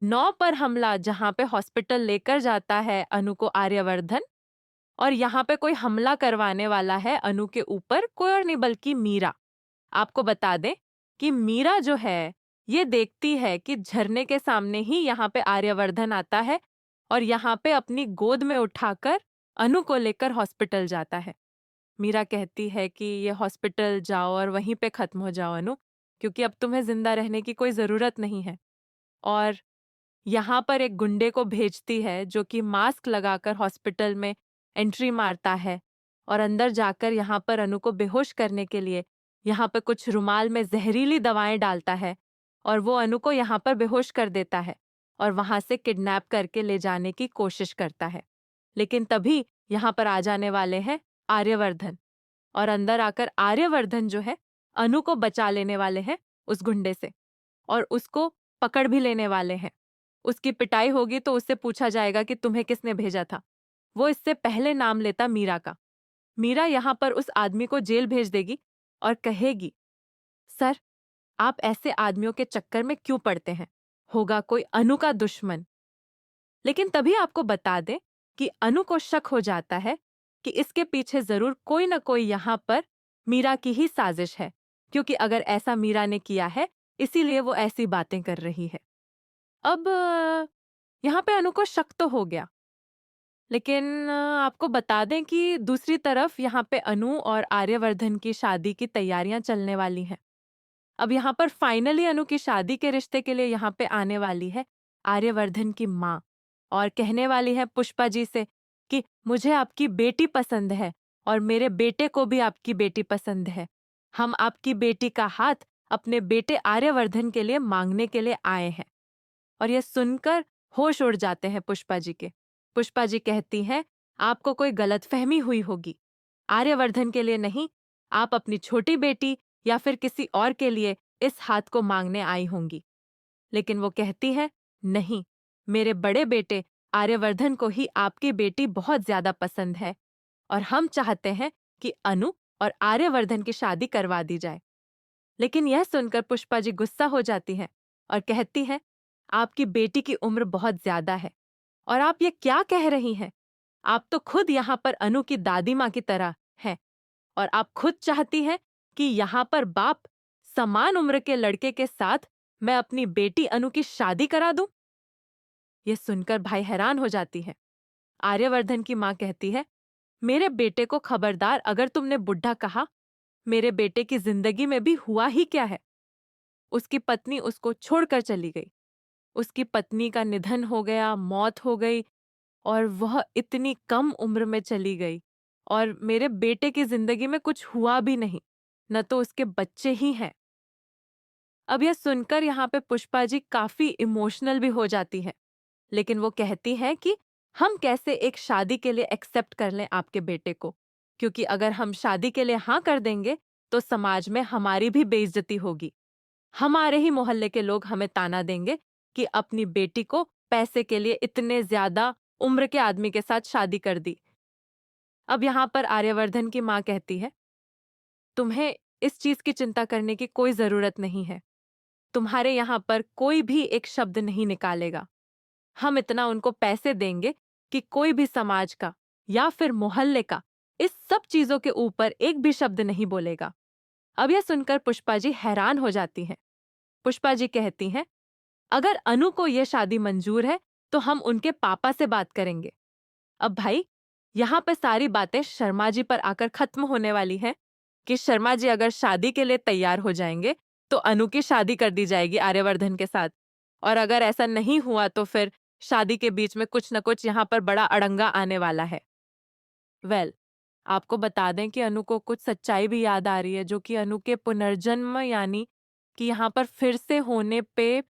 9 पर हमला जहाँ पे हॉस्पिटल लेकर जाता है अनु को आर्यवर्धन, और यहाँ पे कोई हमला करवाने वाला है अनु के ऊपर, कोई और नहीं बल्कि मीरा। आपको बता दें कि मीरा जो है ये देखती है कि झरने के सामने ही यहाँ पे आर्यवर्धन आता है और यहाँ पे अपनी गोद में उठाकर अनु को लेकर हॉस्पिटल जाता है। मीरा कहती है कि ये हॉस्पिटल जाओ और वहीं पे खत्म हो जाओ अनु, क्योंकि अब तुम्हें जिंदा रहने की कोई जरूरत नहीं है। और यहाँ पर एक गुंडे को भेजती है जो कि मास्क लगाकर हॉस्पिटल में एंट्री मारता है और अंदर जाकर यहाँ पर अनु को बेहोश करने के लिए यहाँ पे कुछ रुमाल में जहरीली दवाएं डालता है और वो अनु को यहाँ पर बेहोश कर देता है और वहां से किडनैप करके ले जाने की कोशिश करता है। लेकिन तभी यहाँ पर आ जाने वाले हैं आर्यवर्धन, और अंदर आकर आर्यवर्धन जो है अनु को बचा लेने वाले हैं उस गुंडे से और उसको पकड़ भी लेने वाले हैं। उसकी पिटाई होगी तो उससे पूछा जाएगा कि तुम्हें किसने भेजा था। वो इससे पहले नाम लेता मीरा का। मीरा यहाँ पर उस आदमी को जेल भेज देगी और कहेगी, सर, आप ऐसे आदमियों के चक्कर में क्यों पड़ते हैं? होगा कोई अनु का दुश्मन। लेकिन तभी आपको बता दें कि अनु को शक हो जाता है कि इसके पीछे जरूर कोई ना कोई यहाँ पर मीरा की ही साजिश है, क्योंकि अगर ऐसा मीरा ने किया है इसीलिए वो ऐसी बातें कर रही है। अब यहाँ पे अनु को शक तो हो गया, लेकिन आपको बता दें कि दूसरी तरफ यहाँ पे अनु और आर्यवर्धन की शादी की तैयारियां चलने वाली हैं। अब यहाँ पर फाइनली अनु की शादी के रिश्ते के लिए यहाँ पे आने वाली है आर्यवर्धन की माँ और कहने वाली है पुष्पा जी से कि मुझे आपकी बेटी पसंद है और मेरे बेटे को भी आपकी बेटी पसंद है। हम आपकी बेटी का हाथ अपने बेटे आर्यवर्धन के लिए मांगने के लिए आए हैं। और यह सुनकर होश उड़ जाते हैं पुष्पा जी के। पुष्पा जी कहती हैं, आपको कोई गलतफहमी हुई होगी। आर्यवर्धन के लिए नहीं, आप अपनी छोटी बेटी या फिर किसी और के लिए इस हाथ को मांगने आई होंगी। लेकिन वो कहती है, नहीं, मेरे बड़े बेटे आर्यवर्धन को ही आपकी बेटी बहुत ज्यादा पसंद है और हम चाहते हैं कि अनु और आर्यवर्धन की शादी करवा दी जाए। लेकिन यह सुनकर पुष्पा जी गुस्सा हो जाती हैं और कहती हैं, आपकी बेटी की उम्र बहुत ज्यादा है और आप ये क्या कह रही हैं? आप तो खुद यहाँ पर अनु की दादी माँ की तरह हैं और आप खुद चाहती हैं कि यहाँ पर बाप समान उम्र के लड़के के साथ मैं अपनी बेटी अनु की शादी करा दूं? यह सुनकर भाई हैरान हो जाती है। आर्यवर्धन की माँ कहती है, मेरे बेटे को खबरदार अगर तुमने बुढ़ा कहा, मेरे बेटे की जिंदगी में भी हुआ ही क्या है? उसकी पत्नी उसको छोड़कर चली गई। उसकी पत्नी का निधन हो गया, मौत हो गई और वह इतनी कम उम्र में चली गई और मेरे बेटे की जिंदगी में कुछ हुआ भी नहीं, न तो उसके बच्चे ही हैं। अब यह सुनकर यहाँ पे पुष्पा जी काफी इमोशनल भी हो जाती है, लेकिन वो कहती है कि हम कैसे एक शादी के लिए एक्सेप्ट कर लें आपके बेटे को, क्योंकि अगर हम शादी के लिए हाँ कर देंगे तो समाज में हमारी भी बेइज्जती होगी। हमारे ही मोहल्ले के लोग हमें ताना देंगे कि अपनी बेटी को पैसे के लिए इतने ज्यादा उम्र के आदमी के साथ शादी कर दी। अब यहाँ पर आर्यवर्धन की माँ कहती है, तुम्हें इस चीज की चिंता करने की कोई जरूरत नहीं है। तुम्हारे यहाँ पर कोई भी एक शब्द नहीं निकालेगा। हम इतना उनको पैसे देंगे कि कोई भी समाज का या फिर मोहल्ले का इस सब चीजों के ऊपर एक भी शब्द नहीं बोलेगा। अब यह सुनकर पुष्पा जी हैरान हो जाती हैं। पुष्पा जी कहती हैं, अगर अनु को यह शादी मंजूर है तो हम उनके पापा से बात करेंगे। अब भाई, यहाँ पे सारी बातें शर्मा जी पर आकर खत्म होने वाली हैं कि शर्मा जी अगर शादी के लिए तैयार हो जाएंगे तो अनु की शादी कर दी जाएगी आर्यवर्धन के साथ, और अगर ऐसा नहीं हुआ तो फिर शादी के बीच में कुछ न कुछ यहाँ पर बड़ा अड़ंगा आने वाला है। आपको बता दें कि अनु को कुछ सच्चाई भी याद आ रही है, जो कि अनु के पुनर्जन्म यानी कि यहाँ पर फिर से होने पे